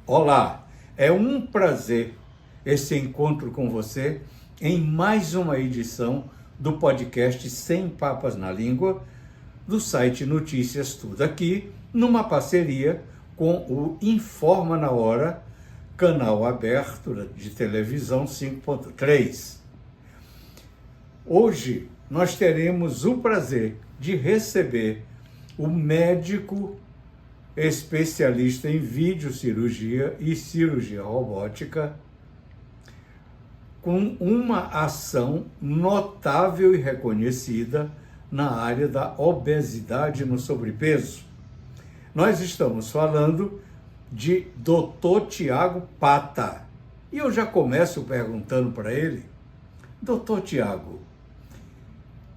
Olá, é um prazer esse encontro com você em mais uma edição do podcast Sem Papas na Língua, do site Notícias Tudo Aqui, numa parceria com o Informa na Hora, canal aberto de televisão 5.3. Hoje nós teremos o prazer de receber o médico especialista em videocirurgia e cirurgia robótica, com uma ação notável e reconhecida na área da obesidade no sobrepeso. Nós estamos falando de Dr. Tiago Pata. E eu já começo perguntando para ele, Dr. Tiago,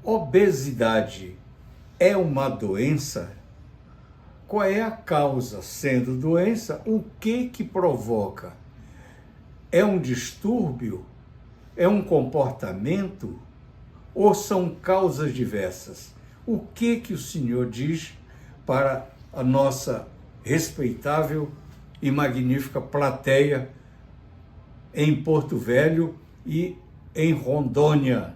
obesidade é uma doença? Qual é a causa? Sendo doença, o que provoca? É um distúrbio? É um comportamento? Ou são causas diversas? O que o senhor diz para a nossa respeitável e magnífica plateia em Porto Velho e em Rondônia?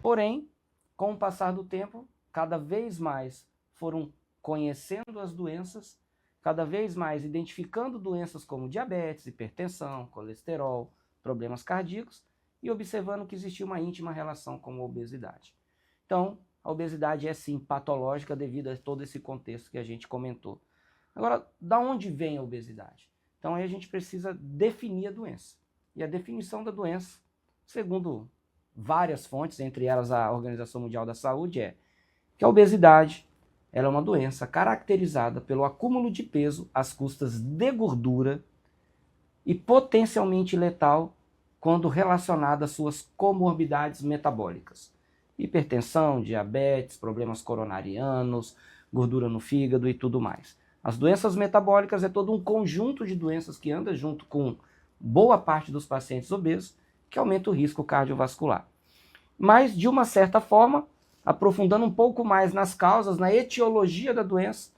Porém, com o passar do tempo, cada vez mais foram conhecendo as doenças, cada vez mais identificando doenças como diabetes, hipertensão, colesterol, problemas cardíacos e observando que existia uma íntima relação com a obesidade. Então, a obesidade é sim patológica devido a todo esse contexto que a gente comentou. Agora, da onde vem a obesidade? Então, aí a gente precisa definir a doença. E a definição da doença, segundo várias fontes, entre elas a Organização Mundial da Saúde, é que a obesidade ela é uma doença caracterizada pelo acúmulo de peso às custas de gordura e potencialmente letal quando relacionada às suas comorbidades metabólicas. Hipertensão, diabetes, problemas coronarianos, gordura no fígado e tudo mais. As doenças metabólicas é todo um conjunto de doenças que anda junto com boa parte dos pacientes obesos, que aumenta o risco cardiovascular. Mas, de uma certa forma, aprofundando um pouco mais nas causas, na etiologia da doença,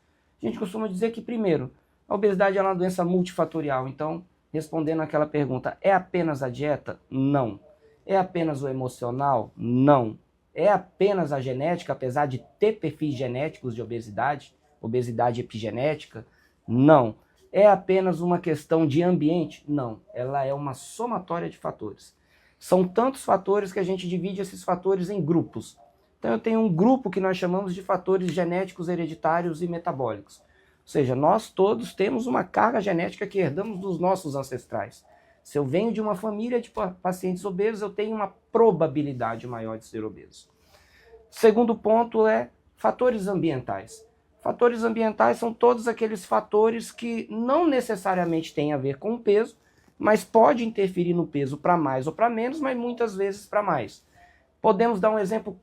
a gente costuma dizer que, primeiro, a obesidade é uma doença multifatorial. Então, respondendo àquela pergunta, é apenas a dieta? Não. É apenas o emocional? Não. É apenas a genética, apesar de ter perfis genéticos de obesidade epigenética? Não. É apenas uma questão de ambiente? Não. Ela é uma somatória de fatores. São tantos fatores que a gente divide esses fatores em grupos. Então eu tenho um grupo que nós chamamos de fatores genéticos hereditários e metabólicos. Ou seja, nós todos temos uma carga genética que herdamos dos nossos ancestrais. Se eu venho de uma família de pacientes obesos, eu tenho uma probabilidade maior de ser obeso. Segundo ponto é fatores ambientais. Fatores ambientais são todos aqueles fatores que não necessariamente têm a ver com o peso, mas pode interferir no peso para mais ou para menos, mas muitas vezes para mais. Podemos dar um exemplo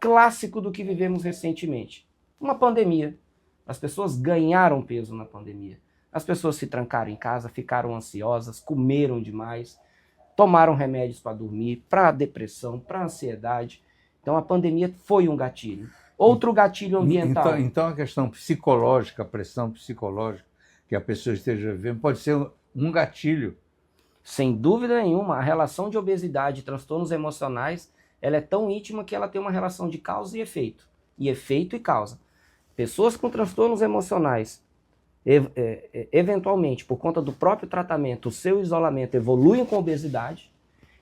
clássico do que vivemos recentemente. Uma pandemia. As pessoas ganharam peso na pandemia. As pessoas se trancaram em casa, ficaram ansiosas, comeram demais, tomaram remédios para dormir, para depressão, para ansiedade. Então a pandemia foi um gatilho. Outro gatilho ambiental. Então a questão psicológica, a pressão psicológica que a pessoa esteja vivendo pode ser um gatilho. Sem dúvida nenhuma, a relação de obesidade e transtornos emocionais ela é tão íntima que ela tem uma relação de causa e efeito e causa. Pessoas com transtornos emocionais, eventualmente, por conta do próprio tratamento, o seu isolamento, evoluem com obesidade,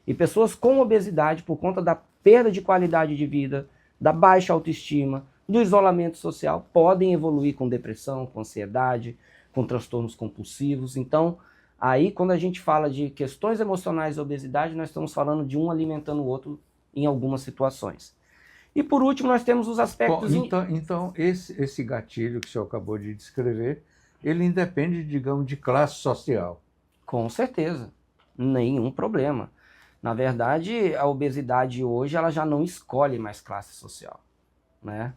e pessoas com obesidade, por conta da perda de qualidade de vida, da baixa autoestima, do isolamento social, podem evoluir com depressão, com ansiedade, com transtornos compulsivos. Então, aí, quando a gente fala de questões emocionais e obesidade, nós estamos falando de um alimentando o outro em algumas situações. E por último, nós temos os aspectos... Então esse gatilho que o senhor acabou de descrever, ele independe, digamos, de classe social. Com certeza, nenhum problema. Na verdade, a obesidade hoje ela já não escolhe mais classe social, né?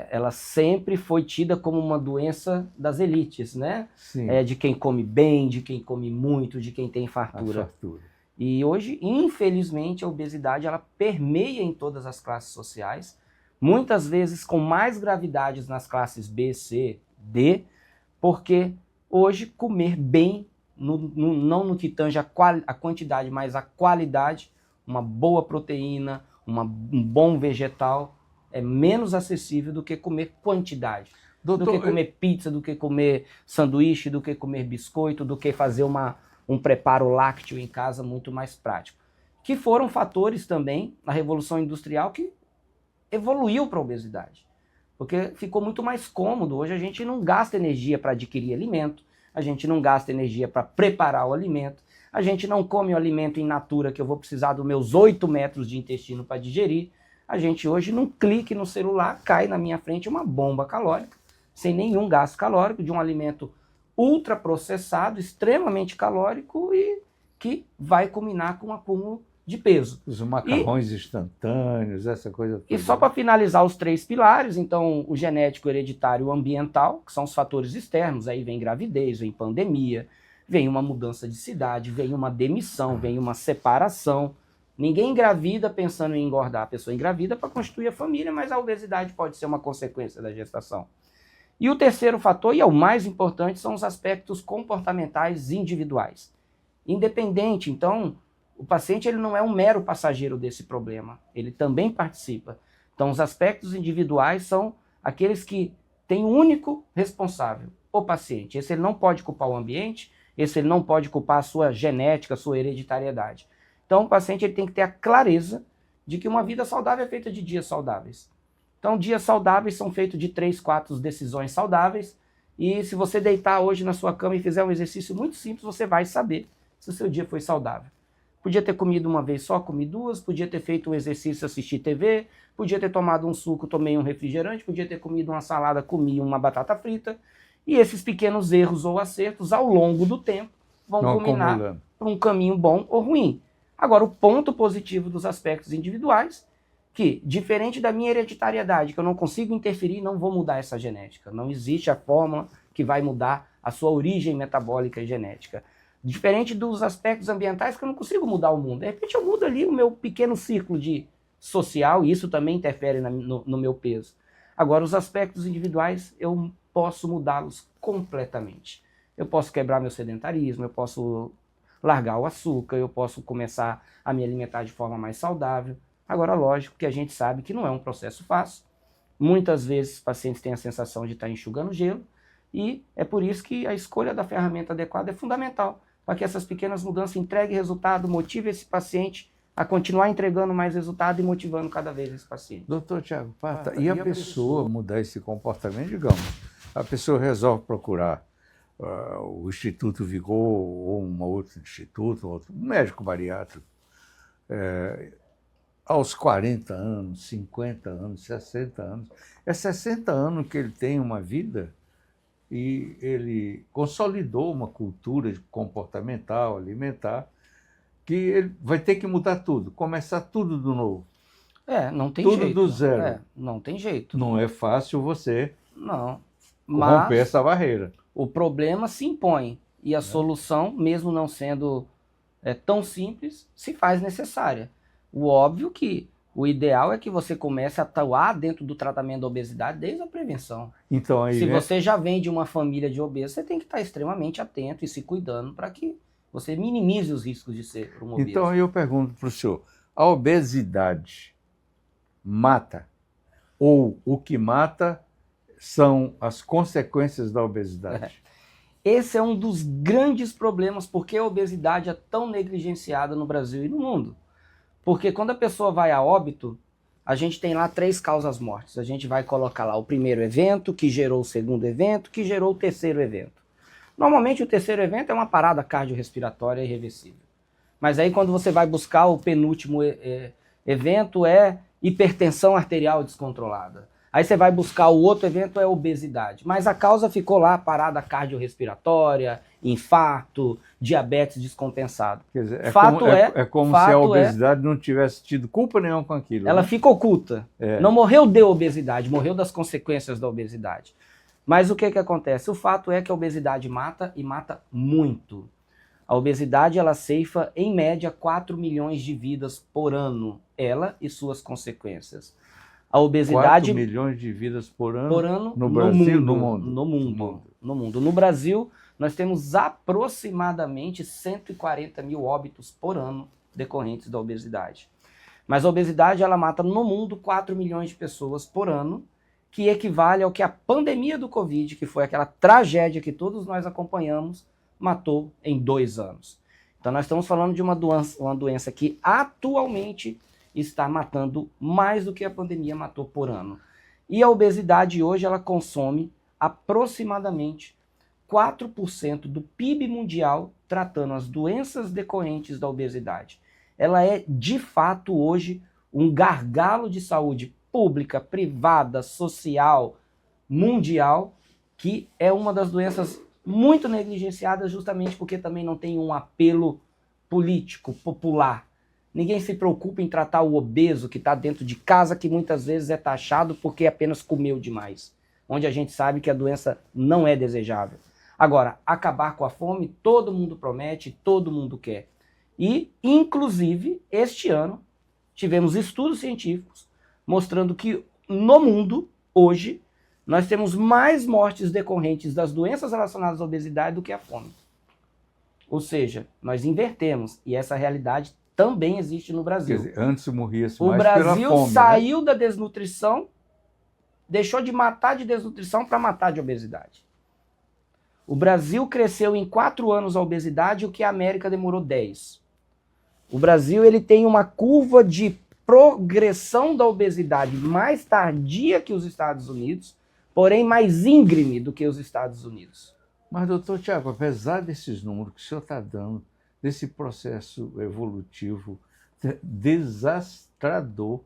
Ela sempre foi tida como uma doença das elites, né? De quem come bem, de quem come muito, de quem tem fartura. E hoje, infelizmente, a obesidade ela permeia em todas as classes sociais, muitas vezes com mais gravidades nas classes B, C, D, porque hoje comer bem, não no que tange a quantidade, mas a qualidade, uma boa proteína, um bom vegetal, é menos acessível do que comer quantidade. Doutor, do que comer pizza, do que comer sanduíche, do que comer biscoito, do que fazer um preparo lácteo em casa muito mais prático. Que foram fatores também na Revolução Industrial que evoluiu para a obesidade. Porque ficou muito mais cômodo. Hoje a gente não gasta energia para adquirir alimento, a gente não gasta energia para preparar o alimento, a gente não come o alimento in natura que eu vou precisar dos meus 8 metros de intestino para digerir. A gente hoje, num clique no celular, cai na minha frente uma bomba calórica, sem nenhum gasto calórico, de um alimento ultraprocessado, extremamente calórico e que vai culminar com um acúmulo de peso. Os macarrões instantâneos, essa coisa toda. E só para finalizar os 3 pilares, então o genético, hereditário e o ambiental, que são os fatores externos, aí vem gravidez, vem pandemia, vem uma mudança de cidade, vem uma demissão, vem uma separação. Ninguém engravida pensando em engordar, a pessoa engravida para constituir a família, mas a obesidade pode ser uma consequência da gestação. E o terceiro fator, e é o mais importante, são os aspectos comportamentais individuais. Independente, então, o paciente ele não é um mero passageiro desse problema, ele também participa. Então, os aspectos individuais são aqueles que têm um único responsável, o paciente. Esse ele não pode culpar o ambiente, esse ele não pode culpar a sua genética, a sua hereditariedade. Então, o paciente ele tem que ter a clareza de que uma vida saudável é feita de dias saudáveis. Então, dias saudáveis são feitos de 3, 4 decisões saudáveis. E se você deitar hoje na sua cama e fizer um exercício muito simples, você vai saber se o seu dia foi saudável. Podia ter comido uma vez só, comi 2. Podia ter feito um exercício, assistir TV. Podia ter tomado um suco, tomei um refrigerante. Podia ter comido uma salada, comi uma batata frita. E esses pequenos erros ou acertos, ao longo do tempo, vão culminar para um caminho bom ou ruim. Agora, o ponto positivo dos aspectos individuais, que, diferente da minha hereditariedade, que eu não consigo interferir, não vou mudar essa genética. Não existe a fórmula que vai mudar a sua origem metabólica e genética. Diferente dos aspectos ambientais, que eu não consigo mudar o mundo. De repente eu mudo ali o meu pequeno círculo de social, e isso também interfere no meu peso. Agora, os aspectos individuais, eu posso mudá-los completamente. Eu posso quebrar meu sedentarismo, eu posso largar o açúcar, eu posso começar a me alimentar de forma mais saudável. Agora, lógico que a gente sabe que não é um processo fácil. Muitas vezes os pacientes têm a sensação de estar enxugando gelo e é por isso que a escolha da ferramenta adequada é fundamental, para que essas pequenas mudanças entreguem resultado, motive esse paciente a continuar entregando mais resultado e motivando cada vez esse paciente. Doutor Tiago Pata, e a pessoa mudar esse comportamento, digamos, a pessoa resolve procurar o Instituto Vigor ou um outro instituto, um médico bariátrico, aos 40 anos, 50 anos, 60 anos. É 60 anos que ele tem uma vida e ele consolidou uma cultura comportamental, alimentar, que ele vai ter que mudar tudo, começar tudo do novo. Não tem jeito. Tudo do zero. Não tem jeito. Não é fácil você romper essa barreira. O problema se impõe e a solução, mesmo não sendo tão simples, se faz necessária. O óbvio que o ideal é que você comece a atuar dentro do tratamento da obesidade desde a prevenção. Então, aí, se você já vem de uma família de obesos, você tem que estar extremamente atento e se cuidando para que você minimize os riscos de ser um obeso. Então eu pergunto para o senhor, a obesidade mata? Ou o que mata são as consequências da obesidade? Esse é um dos grandes problemas porque a obesidade é tão negligenciada no Brasil e no mundo. Porque quando a pessoa vai a óbito, a gente tem lá 3 causas mortes. A gente vai colocar lá o primeiro evento, que gerou o segundo evento, que gerou o terceiro evento. Normalmente o terceiro evento é uma parada cardiorrespiratória irreversível. Mas aí quando você vai buscar o penúltimo evento é hipertensão arterial descontrolada. Aí você vai buscar o outro evento, é obesidade. Mas a causa ficou lá, parada cardiorrespiratória, infarto, diabetes descompensado. Quer dizer, é como se a obesidade não tivesse tido culpa nenhuma com aquilo. Ela fica oculta. Não morreu de obesidade, morreu das consequências da obesidade. Mas o que acontece? O fato é que a obesidade mata e mata muito. A obesidade, ela ceifa, em média, 4 milhões de vidas por ano. Ela e suas consequências. A obesidade... 4 milhões de vidas por ano no Brasil, no mundo. No mundo. No Brasil, nós temos aproximadamente 140 mil óbitos por ano decorrentes da obesidade. Mas a obesidade, ela mata no mundo 4 milhões de pessoas por ano, que equivale ao que a pandemia do Covid, que foi aquela tragédia que todos nós acompanhamos, matou em 2 anos. Então nós estamos falando de uma doença que atualmente está matando mais do que a pandemia matou por ano. E a obesidade hoje, ela consome aproximadamente 4% do PIB mundial, tratando as doenças decorrentes da obesidade. Ela é, de fato, hoje, um gargalo de saúde pública, privada, social, mundial, que é uma das doenças muito negligenciadas, justamente porque também não tem um apelo político, popular. Ninguém se preocupa em tratar o obeso que está dentro de casa, que muitas vezes é taxado porque apenas comeu demais, onde a gente sabe que a doença não é desejável. Agora, acabar com a fome, todo mundo promete, todo mundo quer. E, inclusive, este ano, tivemos estudos científicos mostrando que no mundo, hoje, nós temos mais mortes decorrentes das doenças relacionadas à obesidade do que a fome. Ou seja, nós invertemos, e essa realidade também existe no Brasil. Quer dizer, antes morria-se O mais pela Brasil fome, saiu da desnutrição, deixou de matar de desnutrição para matar de obesidade. O Brasil cresceu em 4 anos a obesidade, o que a América demorou 10. O Brasil, ele tem uma curva de progressão da obesidade mais tardia que os Estados Unidos, porém mais íngreme do que os Estados Unidos. Mas, doutor Tiago, apesar desses números que o senhor está dando, desse processo evolutivo desastrador,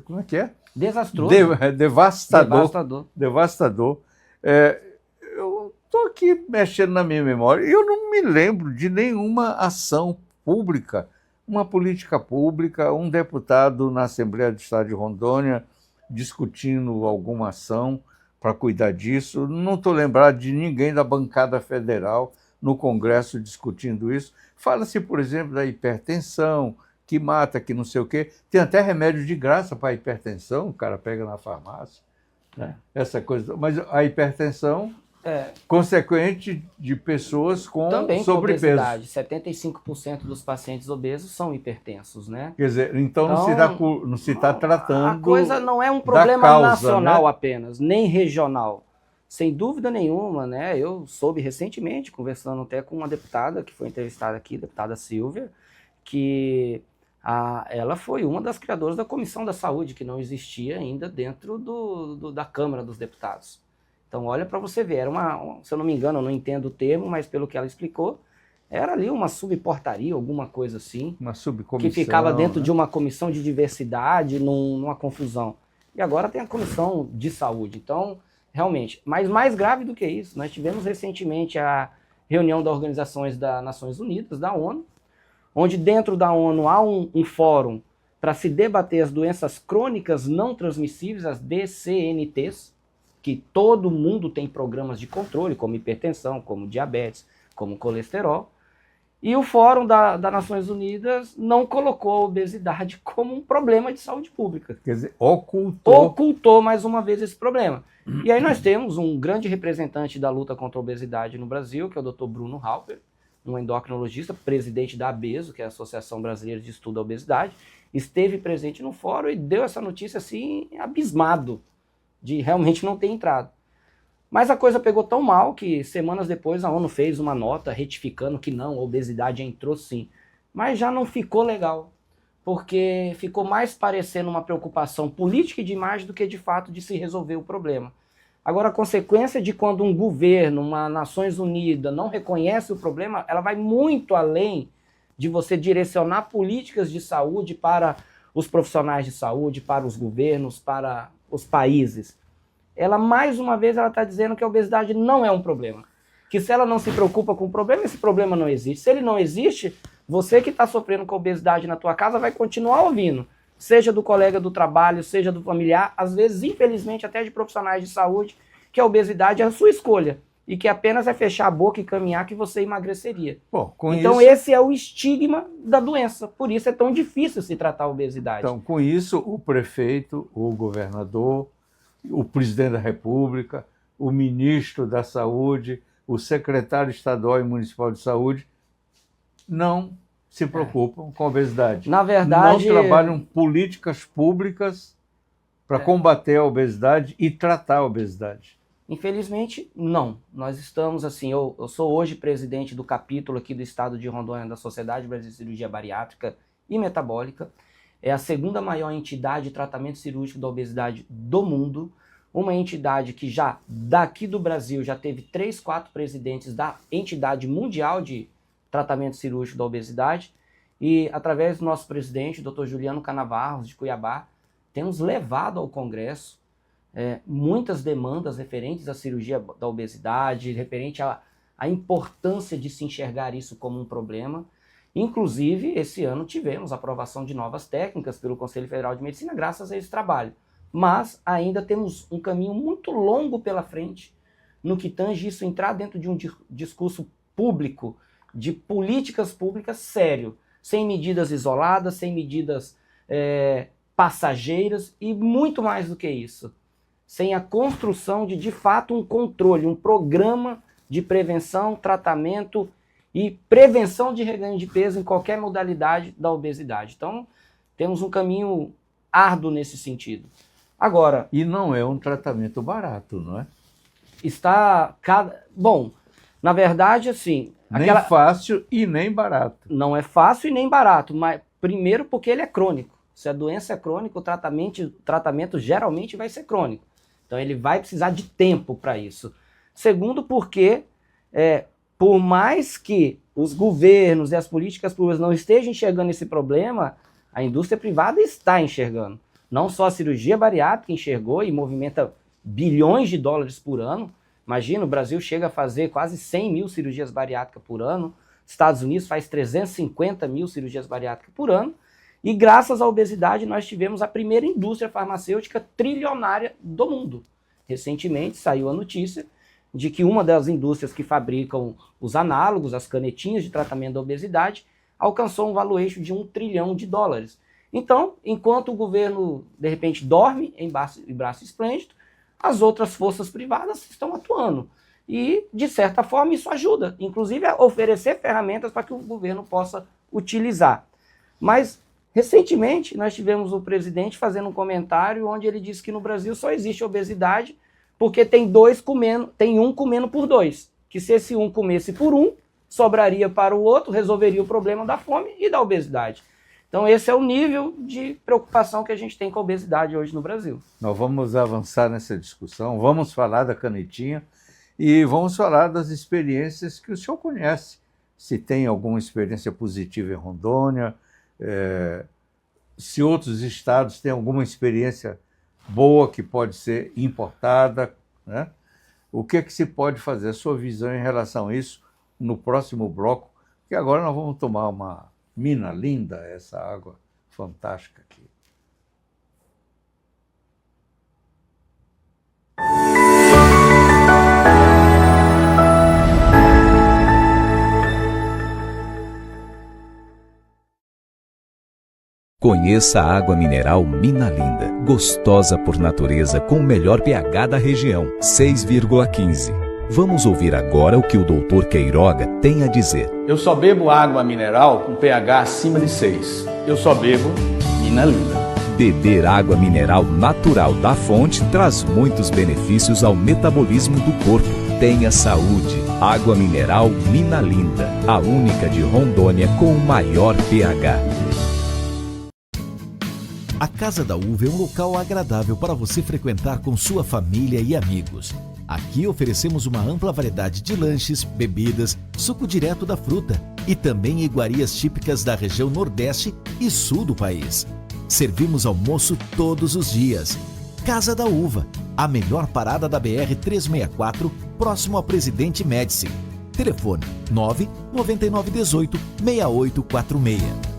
como é que é? Desastroso. Devastador. Devastador. Eu estou aqui mexendo na minha memória e eu não me lembro de nenhuma ação pública, uma política pública, um deputado na Assembleia do Estado de Rondônia discutindo alguma ação para cuidar disso. Não estou lembrado de ninguém da bancada federal no Congresso discutindo isso. Fala-se, por exemplo, da hipertensão, que mata, que não sei o quê. Tem até remédio de graça para a hipertensão, o cara pega na farmácia, né? Essa coisa. Mas a hipertensão consequente de pessoas com também sobrepeso. Com obesidade. 75% dos pacientes obesos são hipertensos, né? Quer dizer, então não se está tratando. A coisa não é um problema causa, nacional, né? Apenas, nem regional. Sem dúvida nenhuma, né? Eu soube recentemente, conversando até com uma deputada que foi entrevistada aqui, a deputada Silvia, que ela foi uma das criadoras da Comissão da Saúde, que não existia ainda dentro da Câmara dos Deputados. Então, olha para você ver, era se eu não me engano, eu não entendo o termo, mas pelo que ela explicou, era ali uma subportaria, alguma coisa assim. Uma subcomissão. Que ficava dentro de uma comissão de diversidade, numa confusão. E agora tem a comissão de saúde. Então, realmente, mas mais grave do que isso, nós tivemos recentemente a reunião das Organizações das Nações Unidas, da ONU, onde dentro da ONU há um fórum para se debater as doenças crônicas não transmissíveis, as DCNTs, que todo mundo tem programas de controle, como hipertensão, como diabetes, como colesterol. E o Fórum das Nações Unidas não colocou a obesidade como um problema de saúde pública. Quer dizer, ocultou mais uma vez esse problema. E aí nós temos um grande representante da luta contra a obesidade no Brasil, que é o Dr. Bruno Halper, um endocrinologista, presidente da ABESO, que é a Associação Brasileira de Estudo da Obesidade, esteve presente no fórum e deu essa notícia assim, abismado, de realmente não ter entrado. Mas a coisa pegou tão mal que semanas depois a ONU fez uma nota retificando que não, a obesidade entrou sim. Mas já não ficou legal, porque ficou mais parecendo uma preocupação política e de imagem do que de fato de se resolver o problema. Agora, a consequência de quando um governo, uma Nações Unidas, não reconhece o problema, ela vai muito além de você direcionar políticas de saúde para os profissionais de saúde, para os governos, para os países. Ela, mais uma vez, ela está dizendo que a obesidade não é um problema. Que se ela não se preocupa com o problema, esse problema não existe. Se ele não existe, você que está sofrendo com obesidade na tua casa vai continuar ouvindo. Seja do colega do trabalho, seja do familiar, às vezes, infelizmente, até de profissionais de saúde, que a obesidade é a sua escolha. E que apenas é fechar a boca e caminhar que você emagreceria. Bom, então esse é o estigma da doença. Por isso é tão difícil se tratar a obesidade. Então, com isso, o prefeito, o governador, o presidente da República, o ministro da Saúde, o secretário estadual e municipal de saúde não se preocupam com a obesidade. Na verdade, não trabalham políticas públicas para combater a obesidade e tratar a obesidade. Infelizmente, não. Nós estamos assim, eu sou hoje presidente do capítulo aqui do estado de Rondônia da Sociedade Brasileira de Cirurgia Bariátrica e Metabólica. É a segunda maior entidade de tratamento cirúrgico da obesidade do mundo. Uma entidade que já, daqui do Brasil, já teve 3, 4 presidentes da entidade mundial de tratamento cirúrgico da obesidade. E através do nosso presidente, Dr. Juliano Canavarros, de Cuiabá, temos levado ao Congresso muitas demandas referentes à cirurgia da obesidade, referente à importância de se enxergar isso como um problema. Inclusive, esse ano tivemos a aprovação de novas técnicas pelo Conselho Federal de Medicina, graças a esse trabalho. Mas ainda temos um caminho muito longo pela frente no que tange isso entrar dentro de um discurso público, de políticas públicas sério, sem medidas isoladas, sem medidas passageiras e muito mais do que isso. Sem a construção de fato, um controle, um programa de prevenção, tratamento e prevenção de reganho de peso em qualquer modalidade da obesidade. Então, temos um caminho árduo nesse sentido. Agora... E não é um tratamento barato, não é? Bom, na verdade, assim... Nem fácil e nem barato. Não é fácil e nem barato, mas primeiro porque ele é crônico. Se a doença é crônica, o tratamento geralmente vai ser crônico. Então ele vai precisar de tempo para isso. Segundo, porque por mais que os governos e as políticas públicas não estejam enxergando esse problema, a indústria privada está enxergando. Não só a cirurgia bariátrica enxergou e movimenta bilhões de dólares por ano. Imagina, o Brasil chega a fazer quase 100 mil cirurgias bariátricas por ano. Estados Unidos faz 350 mil cirurgias bariátricas por ano. E graças à obesidade nós tivemos a primeira indústria farmacêutica trilionária do mundo. Recentemente saiu a notícia de que uma das indústrias que fabricam os análogos, as canetinhas de tratamento da obesidade, alcançou um valuation de $1 trilhão. Então, enquanto o governo, de repente, dorme em braço esplêndido, as outras forças privadas estão atuando. E, de certa forma, isso ajuda, inclusive, a oferecer ferramentas para que o governo possa utilizar. Mas, recentemente, nós tivemos o presidente fazendo um comentário onde ele disse que no Brasil só existe obesidade porque tem um comendo por 2. Que se esse um comesse por 1, sobraria para o outro, resolveria o problema da fome e da obesidade. Então esse é o nível de preocupação que a gente tem com a obesidade hoje no Brasil. Nós vamos avançar nessa discussão, vamos falar da canetinha e vamos falar das experiências que o senhor conhece. Se tem alguma experiência positiva em Rondônia, se outros estados têm alguma experiência boa que pode ser importada, né? O que é que se pode fazer? A sua visão em relação a isso no próximo bloco, que agora nós vamos tomar uma mina linda, essa água fantástica aqui. Conheça a água mineral Mina Linda, gostosa por natureza com o melhor pH da região, 6,15. Vamos ouvir agora o que o Dr. Queiroga tem a dizer. Eu só bebo água mineral com pH acima de 6. Eu só bebo Mina Linda. Beber água mineral natural da fonte traz muitos benefícios ao metabolismo do corpo. Tenha saúde. Água mineral Mina Linda, a única de Rondônia com o maior pH. A Casa da Uva é um local agradável para você frequentar com sua família e amigos. Aqui oferecemos uma ampla variedade de lanches, bebidas, suco direto da fruta e também iguarias típicas da região Nordeste e Sul do país. Servimos almoço todos os dias. Casa da Uva, a melhor parada da BR-364, próximo a Presidente Médici. Telefone 99918-6846.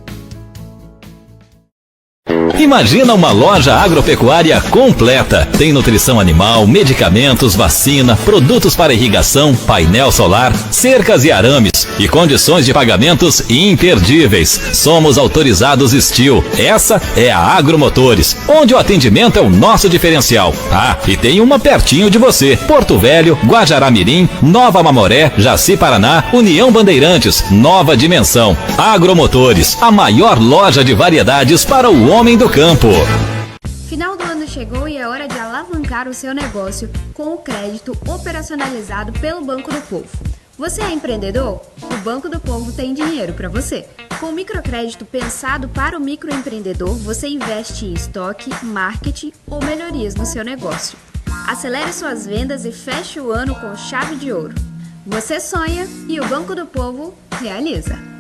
Imagina uma loja agropecuária completa. Tem nutrição animal, medicamentos, vacina, produtos para irrigação, painel solar, cercas e arames e condições de pagamentos imperdíveis. Somos autorizados Steel. Essa é a Agromotores, onde o atendimento é o nosso diferencial. Ah, e tem uma pertinho de você. Porto Velho, Guajará-Mirim, Nova Mamoré, Jaci Paraná, União Bandeirantes, Nova Dimensão. Agromotores, a maior loja de variedades para o homem do campo. Final do ano chegou e é hora de alavancar o seu negócio com o crédito operacionalizado pelo Banco do Povo. Você é empreendedor? O Banco do Povo tem dinheiro para você. Com o microcrédito pensado para o microempreendedor, você investe em estoque, marketing ou melhorias no seu negócio. Acelere suas vendas e feche o ano com chave de ouro. Você sonha e o Banco do Povo realiza.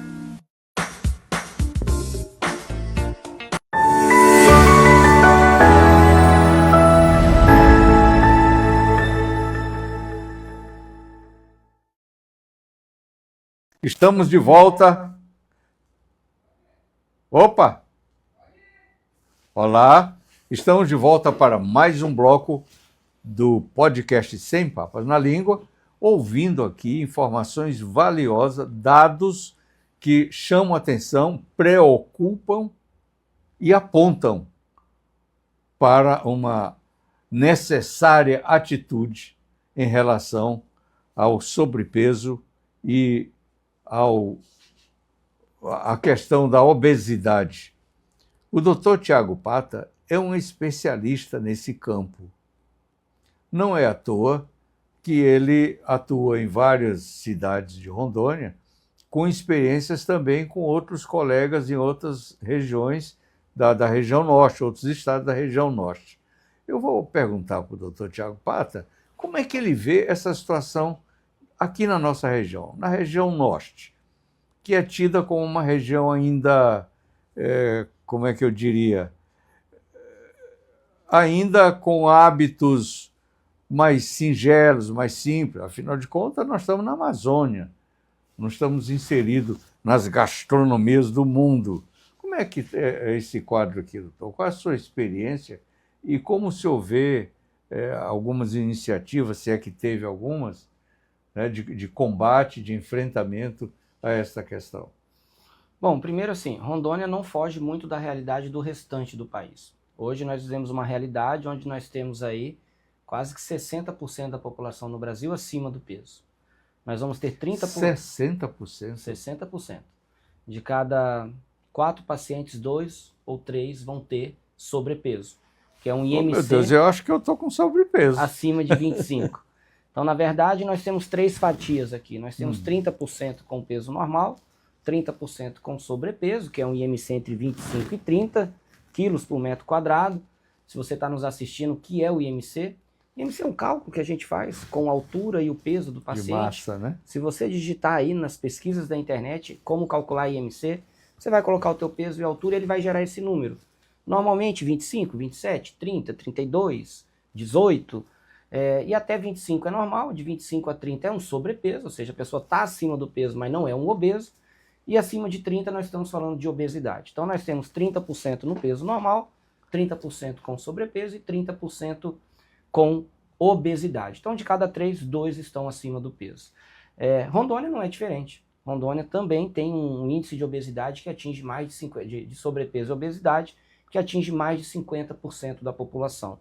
Estamos de volta. Opa! Olá! Estamos de volta para mais um bloco do podcast Sem Papas na Língua, ouvindo aqui informações valiosas, dados que chamam atenção, preocupam e apontam para uma necessária atitude em relação ao sobrepeso e a questão da obesidade. O Dr. Tiago Pata é um especialista nesse campo. Não é à toa que ele atua em várias cidades de Rondônia, com experiências também com outros colegas em outras regiões da região norte, outros estados da região norte. Eu vou perguntar para o Dr. Tiago Pata como é que ele vê essa situação aqui na nossa região, na região norte, que é tida como uma região ainda, como é que eu diria, ainda com hábitos mais singelos, mais simples. Afinal de contas, nós estamos na Amazônia, nós estamos inseridos nas gastronomias do mundo. Como é que é esse quadro aqui, doutor? Qual é a sua experiência e como o senhor vê algumas iniciativas, se é que teve algumas, né, de combate, de enfrentamento a essa questão? Bom, primeiro assim, Rondônia não foge muito da realidade do restante do país. Hoje nós vivemos uma realidade onde nós temos aí quase que 60% da população no Brasil acima do peso. Nós vamos ter 60%? 60%. De cada 4 pacientes, 2 ou 3 vão ter sobrepeso, que é um IMC... Oh, meu Deus, eu acho que eu estou com sobrepeso. Acima de 25. Então, na verdade, nós temos 3 fatias aqui. Nós temos 30% com peso normal, 30% com sobrepeso, que é um IMC entre 25 e 30 quilos por metro quadrado. Se você está nos assistindo, o que é o IMC? IMC é um cálculo que a gente faz com a altura e o peso do paciente. De massa, né? Se você digitar aí nas pesquisas da internet como calcular IMC, você vai colocar o teu peso e a altura e ele vai gerar esse número. Normalmente 25, 27, 30, 32, 18... e até 25 é normal, de 25 a 30 é um sobrepeso, ou seja, a pessoa está acima do peso, mas não é um obeso, e acima de 30 nós estamos falando de obesidade. Então nós temos 30% no peso normal, 30% com sobrepeso e 30% com obesidade. Então de cada 3, 2 estão acima do peso. Rondônia não é diferente. Rondônia também tem um índice de obesidade que atinge mais de 50%, de sobrepeso e obesidade, que atinge mais de 50% da população.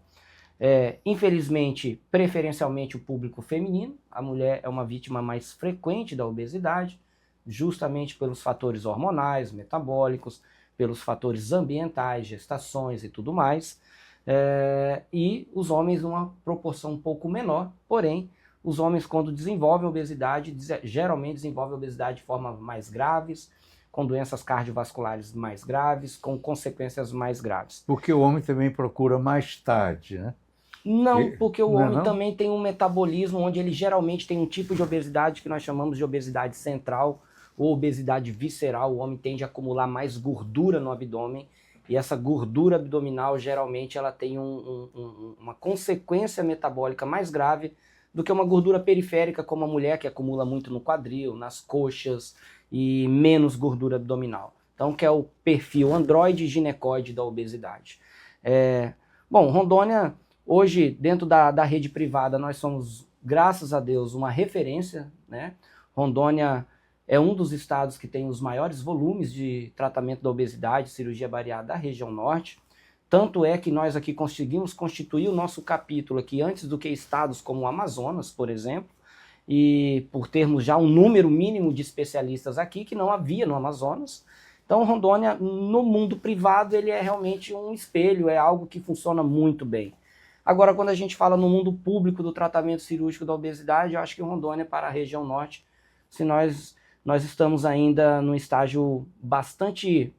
Infelizmente, preferencialmente o público feminino, a mulher é uma vítima mais frequente da obesidade, justamente pelos fatores hormonais, metabólicos, pelos fatores ambientais, gestações e tudo mais, e os homens numa proporção um pouco menor, porém, os homens quando desenvolvem obesidade, geralmente desenvolvem obesidade de formas mais graves, com doenças cardiovasculares mais graves, com consequências mais graves. Porque o homem também procura mais tarde, né? Não, porque o homem também tem um metabolismo onde ele geralmente tem um tipo de obesidade que nós chamamos de obesidade central ou obesidade visceral. O homem tende a acumular mais gordura no abdômen e essa gordura abdominal geralmente ela tem uma consequência metabólica mais grave do que uma gordura periférica como a mulher que acumula muito no quadril, nas coxas e menos gordura abdominal. Então, que é o perfil androide ginecoide da obesidade. Bom, Rondônia, hoje, dentro da rede privada, nós somos, graças a Deus, uma referência, né? Rondônia é um dos estados que tem os maiores volumes de tratamento da obesidade, cirurgia bariátrica da região norte. Tanto é que nós aqui conseguimos constituir o nosso capítulo aqui antes do que estados como o Amazonas, por exemplo, e por termos já um número mínimo de especialistas aqui que não havia no Amazonas. Então, Rondônia, no mundo privado, ele é realmente um espelho, é algo que funciona muito bem. Agora, quando a gente fala no mundo público do tratamento cirúrgico da obesidade, eu acho que Rondônia, para a região norte, se nós estamos ainda num estágio bastante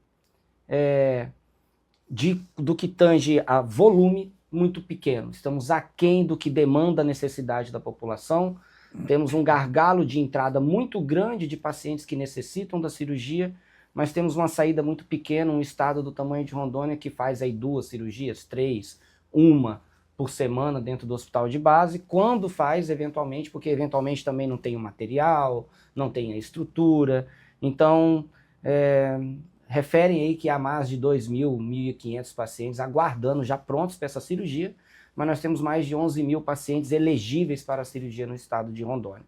do que tange a volume muito pequeno. Estamos aquém do que demanda a necessidade da população. Temos um gargalo de entrada muito grande de pacientes que necessitam da cirurgia, mas temos uma saída muito pequena, um estado do tamanho de Rondônia que faz aí 2 cirurgias, 3, uma por semana dentro do hospital de base, quando faz eventualmente, porque eventualmente também não tem o material, não tem a estrutura. Então, referem aí que há mais de 2.000, 1.500 pacientes aguardando, já prontos para essa cirurgia, mas nós temos mais de 11.000 pacientes elegíveis para a cirurgia no estado de Rondônia.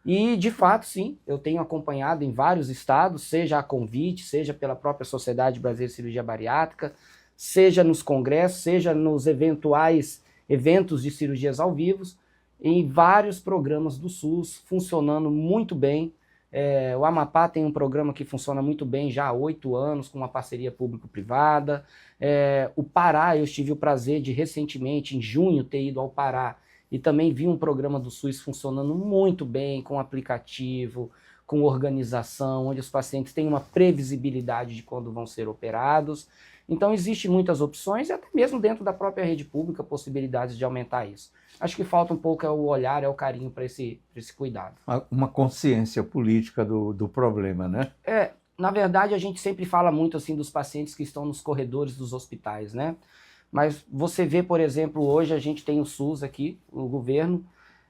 E, de fato, sim, eu tenho acompanhado em vários estados, seja a convite, seja pela própria Sociedade Brasileira de Cirurgia Bariátrica, seja nos congressos, seja nos eventuais eventos de cirurgias ao vivo, em vários programas do SUS, funcionando muito bem. O Amapá tem um programa que funciona muito bem já há 8 anos, com uma parceria público-privada. O Pará, eu tive o prazer de recentemente, em junho, ter ido ao Pará e também vi um programa do SUS funcionando muito bem, com aplicativo, com organização, onde os pacientes têm uma previsibilidade de quando vão ser operados. Então, existem muitas opções e até mesmo dentro da própria rede pública, possibilidades de aumentar isso. Acho que falta um pouco o olhar, o carinho para esse cuidado. Uma consciência política do problema, né? Na verdade, a gente sempre fala muito assim dos pacientes que estão nos corredores dos hospitais, né? Mas você vê, por exemplo, hoje a gente tem o SUS aqui, o governo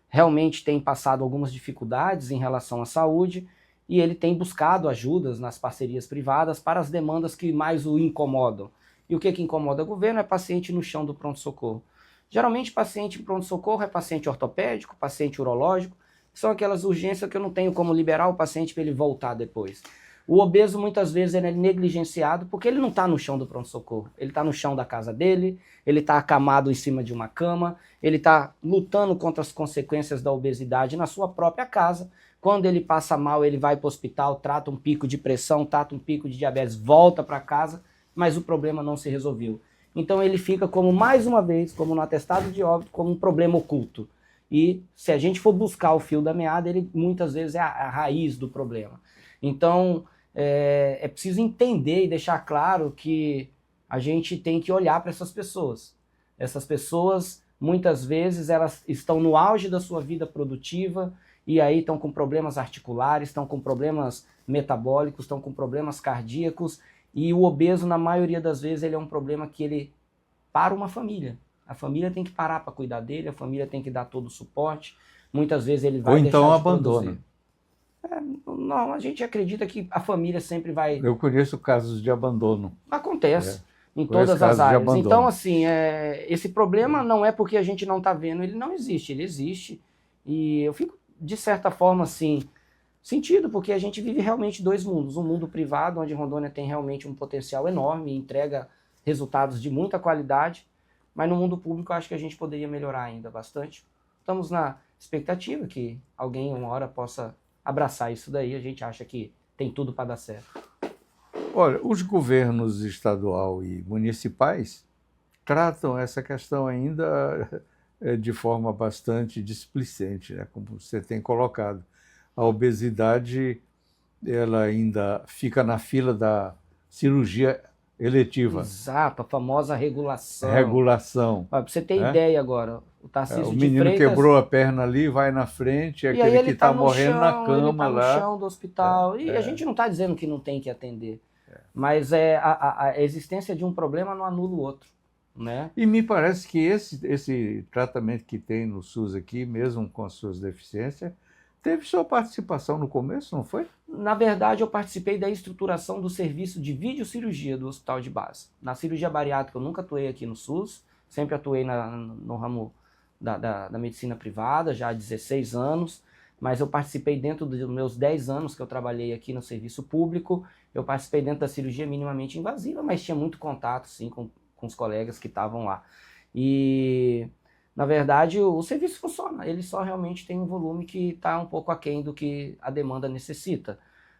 realmente tem passado algumas dificuldades em relação à saúde e ele tem buscado ajudas nas parcerias privadas para as demandas que mais o incomodam. E o que incomoda o governo é paciente no chão do pronto-socorro. Geralmente, paciente em pronto-socorro é paciente ortopédico, paciente urológico, são aquelas urgências que eu não tenho como liberar o paciente para ele voltar depois. O obeso, muitas vezes, ele é negligenciado porque ele não está no chão do pronto-socorro. Ele está no chão da casa dele, ele está acamado em cima de uma cama, ele está lutando contra as consequências da obesidade na sua própria casa. Quando ele passa mal, ele vai para o hospital, trata um pico de pressão, trata um pico de diabetes, volta para casa, mas o problema não se resolveu. Então ele fica como, mais uma vez, como no atestado de óbito, como um problema oculto. E se a gente for buscar o fio da meada, ele muitas vezes é a raiz do problema. Então, é preciso entender e deixar claro que a gente tem que olhar para essas pessoas. Essas pessoas, muitas vezes, elas estão no auge da sua vida produtiva e aí estão com problemas articulares, estão com problemas metabólicos, estão com problemas cardíacos e o obeso, na maioria das vezes, ele é um problema que ele para uma família. A família tem que parar para cuidar dele, a família tem que dar todo o suporte. Muitas vezes ele vai deixar de Ou então abandona. Não, a gente acredita que a família sempre vai... Eu conheço casos de abandono. Acontece em todas as áreas. Então, assim, esse problema não é porque a gente não está vendo, ele não existe, ele existe. E eu fico, de certa forma, assim, sentido, porque a gente vive realmente 2 mundos. Um mundo privado, onde Rondônia tem realmente um potencial enorme, entrega resultados de muita qualidade, mas no mundo público eu acho que a gente poderia melhorar ainda bastante. Estamos na expectativa que alguém, uma hora, possa abraçar isso daí, a gente acha que tem tudo para dar certo. Olha, os governos estadual e municipais tratam essa questão ainda de forma bastante displicente, né? Como você tem colocado. A obesidade, ela ainda fica na fila da cirurgia eletiva. Exato, a famosa regulação. Regulação. Para você ter ideia agora, o Tarcísio o de menino Freitas, quebrou a perna ali, vai na frente, e aquele que está morrendo chão, na cama ele tá lá. no chão do hospital. E a gente não está dizendo que não tem que atender, mas a existência de um problema não anula o outro. Né? E me parece que esse tratamento que tem no SUS aqui, mesmo com as suas deficiências, teve sua participação no começo, não foi? Na verdade, eu participei da estruturação do serviço de videocirurgia do hospital de base. Na cirurgia bariátrica eu nunca atuei aqui no SUS, sempre atuei no ramo da medicina privada, já há 16 anos, mas eu participei dentro dos meus 10 anos que eu trabalhei aqui no serviço público, eu participei dentro da cirurgia minimamente invasiva, mas tinha muito contato, sim, com os colegas que estavam lá. E, na verdade, o serviço funciona, ele só realmente tem um volume que está um pouco aquém do que a demanda necessita.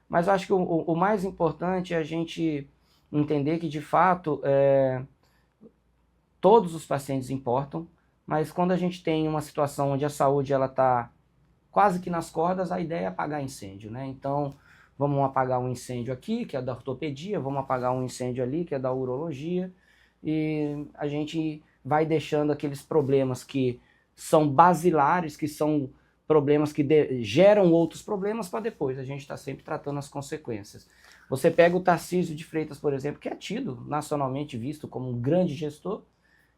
Mas eu acho que o mais importante é a gente entender que, de fato, todos os pacientes importam, mas quando a gente tem uma situação onde a saúde está quase que nas cordas, a ideia é apagar incêndio, né? Então, vamos apagar um incêndio aqui, que é da ortopedia, vamos apagar um incêndio ali, que é da urologia, e a gente vai deixando aqueles problemas que são basilares, que são problemas que geram outros problemas para depois. A gente está sempre tratando as consequências. Você pega o Tarcísio de Freitas, por exemplo, que é tido nacionalmente visto como um grande gestor,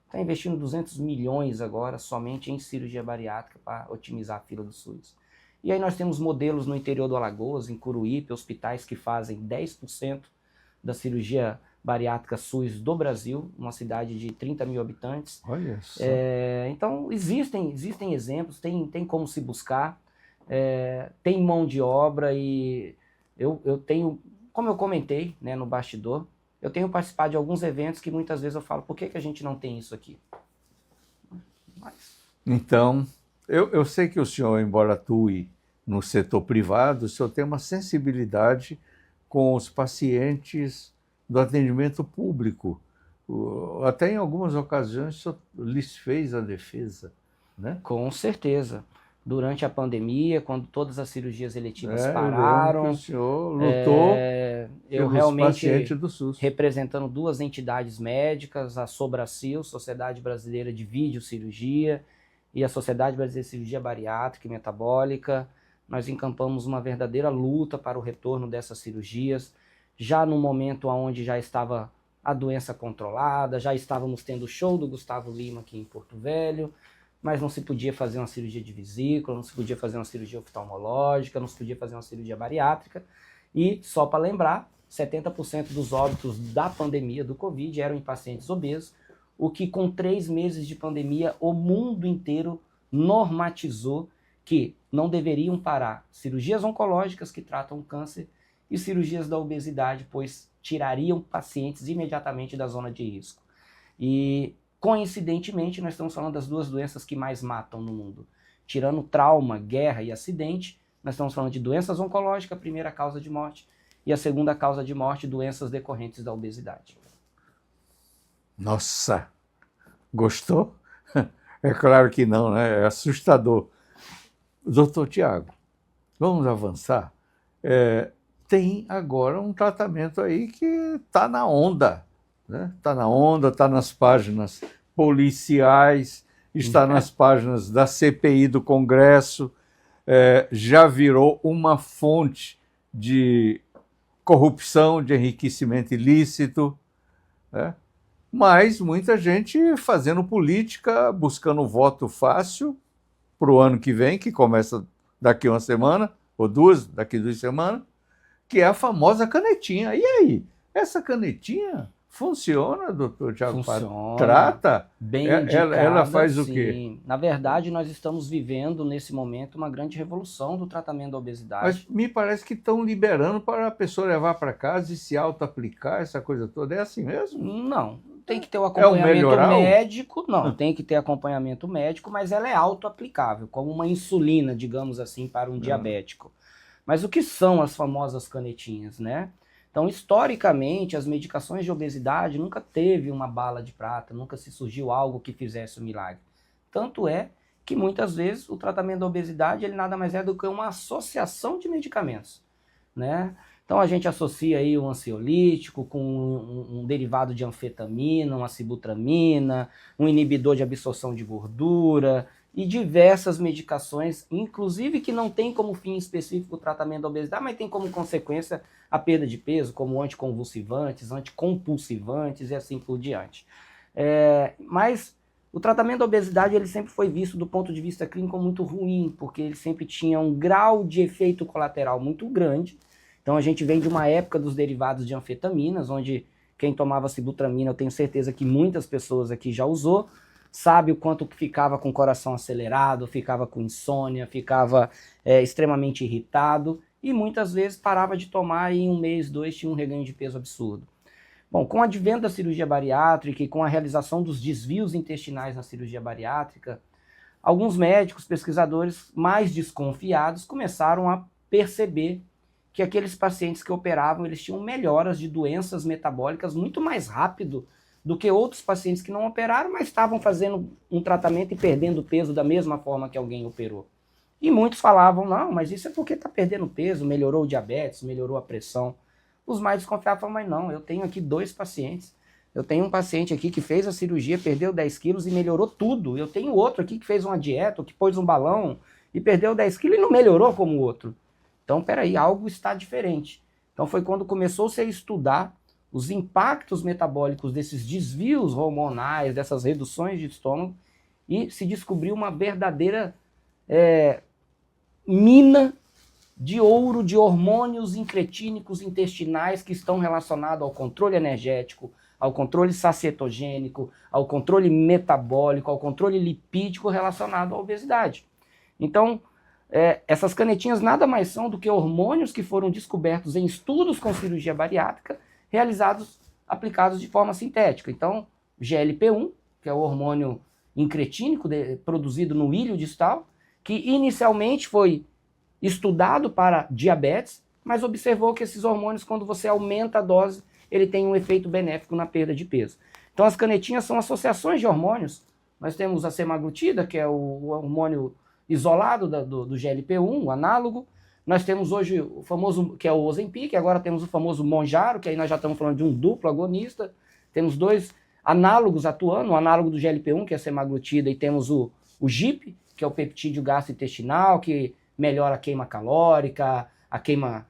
está investindo 200 milhões agora somente em cirurgia bariátrica para otimizar a fila do SUS. E aí nós temos modelos no interior do Alagoas, em Curuípe, hospitais que fazem 10% da cirurgia bariátrica SUS do Brasil, uma cidade de 30 mil habitantes. Olha só. Então existem exemplos, tem como se buscar, tem mão de obra e eu tenho, como eu comentei, né, no bastidor, eu tenho participado de alguns eventos que muitas vezes eu falo, por que a gente não tem isso aqui? Então, eu sei que o senhor, embora atue no setor privado, o senhor tem uma sensibilidade com os pacientes do atendimento público. Até em algumas ocasiões o senhor lhes fez a defesa, né? Com certeza. Durante a pandemia, quando todas as cirurgias eletivas eu pararam, lembro que o senhor lutou eu pelos realmente pacientes do SUS. representando duas entidades médicas, a Sobracil, Sociedade Brasileira de Videocirurgia, e a Sociedade Brasileira de Cirurgia Bariátrica e Metabólica. Nós encampamos uma verdadeira luta para o retorno dessas cirurgias, já no momento onde já estava a doença controlada, já estávamos tendo o show do Gustavo Lima aqui em Porto Velho, mas não se podia fazer uma cirurgia de vesícula, não se podia fazer uma cirurgia oftalmológica, não se podia fazer uma cirurgia bariátrica. E, só para lembrar, 70% dos óbitos da pandemia do Covid eram em pacientes obesos, o que com 3 meses de pandemia o mundo inteiro normatizou que não deveriam parar cirurgias oncológicas que tratam câncer e cirurgias da obesidade, pois tirariam pacientes imediatamente da zona de risco. E, coincidentemente, nós estamos falando das duas doenças que mais matam no mundo. Tirando trauma, guerra e acidente, nós estamos falando de doenças oncológicas, a primeira causa de morte, e a segunda causa de morte, doenças decorrentes da obesidade. Nossa, gostou? É claro que não, né? É assustador. Doutor Tiago, vamos avançar? Tem agora um tratamento aí que está na onda, né? Está na onda, está nas páginas policiais, está nas páginas da CPI do Congresso, já virou uma fonte de corrupção, de enriquecimento ilícito, né? Mas muita gente fazendo política, buscando voto fácil para o ano que vem, que começa daqui uma semana, ou duas, daqui 2 semanas, que é a famosa canetinha. E aí, essa canetinha funciona, doutor Tiago? Funciona. Trata? Bem Ela faz sim. o quê? Na verdade, nós estamos vivendo, nesse momento, uma grande revolução do tratamento da obesidade. Mas me parece que estão liberando para a pessoa levar para casa e se auto-aplicar, essa coisa toda. É assim mesmo? Não, tem que ter o acompanhamento melhoral? médico. Não, tem que ter acompanhamento médico, mas ela é auto-aplicável, como uma insulina, digamos assim, para um diabético. Mas o que são as famosas canetinhas, né? Então, historicamente, as medicações de obesidade nunca teve uma bala de prata, nunca se surgiu algo que fizesse o milagre. Tanto é que, muitas vezes, o tratamento da obesidade ele nada mais é do que uma associação de medicamentos, né? Então, a gente associa aí um ansiolítico com um derivado de anfetamina, uma sibutramina, um inibidor de absorção de gordura e diversas medicações, inclusive que não tem como fim específico o tratamento da obesidade, mas tem como consequência a perda de peso, como anticonvulsivantes, anticompulsivantes e assim por diante. Mas o tratamento da obesidade ele sempre foi visto do ponto de vista clínico muito ruim, porque ele sempre tinha um grau de efeito colateral muito grande Então a gente vem de uma época dos derivados de anfetaminas, onde quem tomava sibutramina, eu tenho certeza que muitas pessoas aqui já usou, sabe o quanto que ficava com o coração acelerado, ficava com insônia, ficava extremamente irritado e muitas vezes parava de tomar e em 1 mês, 2 tinha um reganho de peso absurdo. Bom, com o advento da cirurgia bariátrica e com a realização dos desvios intestinais na cirurgia bariátrica, alguns médicos, pesquisadores mais desconfiados começaram a perceber que aqueles pacientes que operavam, eles tinham melhoras de doenças metabólicas muito mais rápido do que outros pacientes que não operaram, mas estavam fazendo um tratamento e perdendo peso da mesma forma que alguém operou. E muitos falavam, não, mas isso é porque está perdendo peso, melhorou o diabetes, melhorou a pressão. Os mais desconfiados falavam, mas não, eu tenho aqui 2 pacientes. Eu tenho um paciente aqui que fez a cirurgia, perdeu 10 quilos e melhorou tudo. Eu tenho outro aqui que fez uma dieta, que pôs um balão e perdeu 10 quilos e não melhorou como o outro. Então, peraí, algo está diferente. Então foi quando começou-se a estudar os impactos metabólicos desses desvios hormonais, dessas reduções de estômago, e se descobriu uma verdadeira mina de ouro de hormônios incretínicos intestinais que estão relacionados ao controle energético, ao controle sacetogênico, ao controle metabólico, ao controle lipídico relacionado à obesidade. Então, essas canetinhas nada mais são do que hormônios que foram descobertos em estudos com cirurgia bariátrica, realizados, aplicados de forma sintética. Então, GLP-1, que é o hormônio incretínico produzido no ilho distal, que inicialmente foi estudado para diabetes, mas observou que esses hormônios, quando você aumenta a dose, ele tem um efeito benéfico na perda de peso. Então, as canetinhas são associações de hormônios. Nós temos a semaglutida, que é o hormônio isolado do GLP-1, o análogo. Nós temos hoje o famoso, que é o Ozempic, agora temos o famoso Mounjaro, que aí nós já estamos falando de um duplo agonista. Temos 2 análogos atuando, o análogo do GLP-1, que é a semaglutida, e temos o GIP, que é o peptídeo gastrointestinal, que melhora a queima calórica, a queima,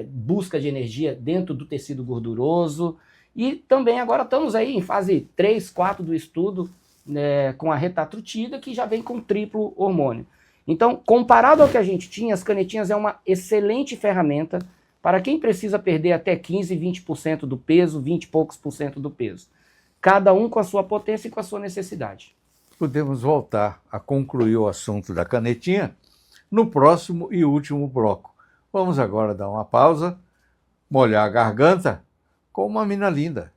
busca de energia dentro do tecido gorduroso. E também agora estamos aí em fase 3, 4 do estudo, com a retatrutida, que já vem com triplo hormônio. Então, comparado ao que a gente tinha, as canetinhas é uma excelente ferramenta para quem precisa perder até 15, 20% do peso, 20 e poucos por cento do peso. Cada um com a sua potência e com a sua necessidade. Podemos voltar a concluir o assunto da canetinha no próximo e último bloco. Vamos agora dar uma pausa, molhar a garganta com uma mina linda.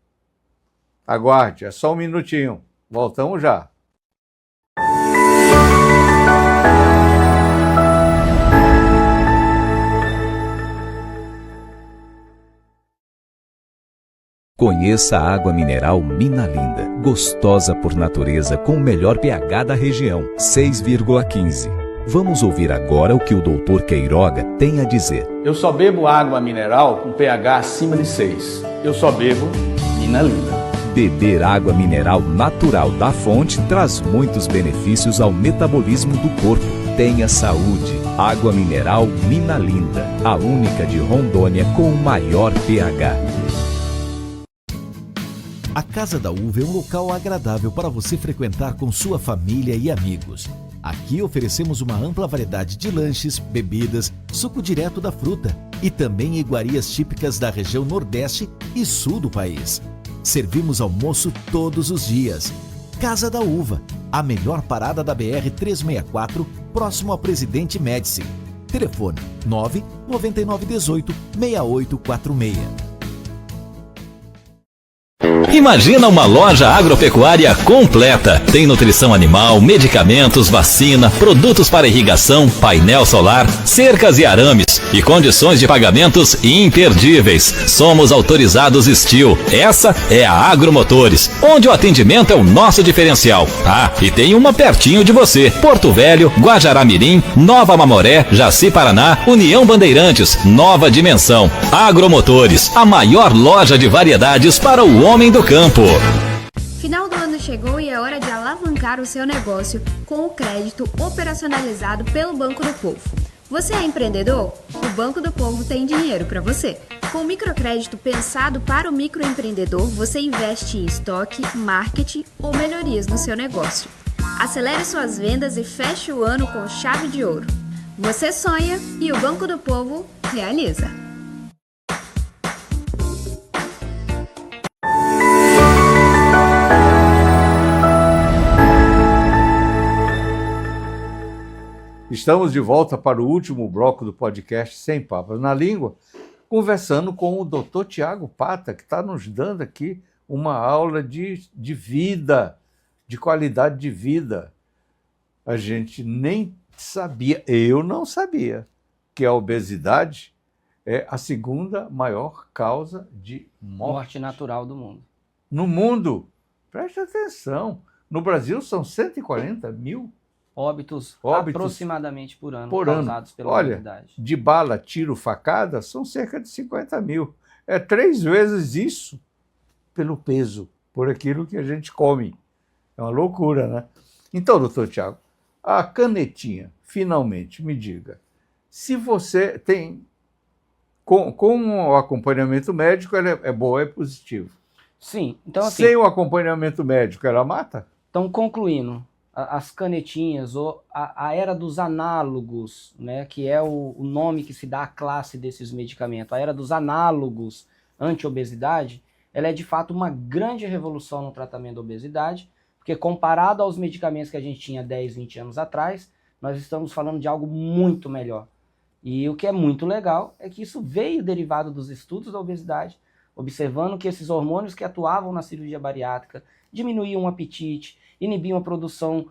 Aguarde, é só um minutinho. Voltamos já. Conheça a água mineral Mina Linda, gostosa por natureza com o melhor pH da região, 6,15. Vamos ouvir agora o que o Dr. Queiroga tem a dizer. Eu só bebo água mineral com pH acima de 6. Eu só bebo Mina Linda. Beber água mineral natural da fonte traz muitos benefícios ao metabolismo do corpo. Tenha saúde. Água mineral Mina Linda, a única de Rondônia com o maior pH. A Casa da Uva é um local agradável para você frequentar com sua família e amigos. Aqui oferecemos uma ampla variedade de lanches, bebidas, suco direto da fruta e também iguarias típicas da região Nordeste e Sul do país. Servimos almoço todos os dias. Casa da Uva, a melhor parada da BR-364, próximo a Presidente Médici. Telefone 99918-6846. Imagina uma loja agropecuária completa. Tem nutrição animal, medicamentos, vacina, produtos para irrigação, painel solar, cercas e arames e condições de pagamentos imperdíveis. Somos autorizados Steel. Essa é a Agromotores, onde o atendimento é o nosso diferencial. Ah, e tem uma pertinho de você. Porto Velho, Guajará-Mirim, Nova Mamoré, Jaci Paraná, União Bandeirantes, Nova Dimensão. Agromotores, a maior loja de variedades para o homem do campo. Final do ano chegou e é hora de alavancar o seu negócio com o crédito operacionalizado pelo Banco do Povo. Você é empreendedor? O Banco do Povo tem dinheiro para você. Com o microcrédito pensado para o microempreendedor, você investe em estoque, marketing ou melhorias no seu negócio. Acelere suas vendas e feche o ano com chave de ouro. Você sonha e o Banco do Povo realiza. Estamos de volta para o último bloco do podcast Sem Papas na Língua, conversando com o Dr. Tiago Pata, que está nos dando aqui uma aula de vida, de qualidade de vida. A gente nem sabia, eu não sabia, que a obesidade é a segunda maior causa de Morte natural do mundo. no mundo. Preste atenção, no Brasil são 140 mil Óbitos aproximadamente por ano causados pela obesidade. De bala, tiro, facada, são cerca de 50 mil. É 3 vezes isso pelo peso, por aquilo que a gente come. É uma loucura, né? Então, doutor Tiago, a canetinha, finalmente, me diga, se você tem, com o acompanhamento médico, ela é boa, é positivo. Sim, então assim... Sem o acompanhamento médico, ela mata? Então, concluindo, as canetinhas, ou a era dos análogos, né, que é o nome que se dá à classe desses medicamentos, a era dos análogos anti-obesidade, ela é de fato uma grande revolução no tratamento da obesidade, porque comparado aos medicamentos que a gente tinha 10, 20 anos atrás, nós estamos falando de algo muito melhor. E o que é muito legal é que isso veio derivado dos estudos da obesidade, observando que esses hormônios que atuavam na cirurgia bariátrica diminuíam o apetite, inibiam a produção,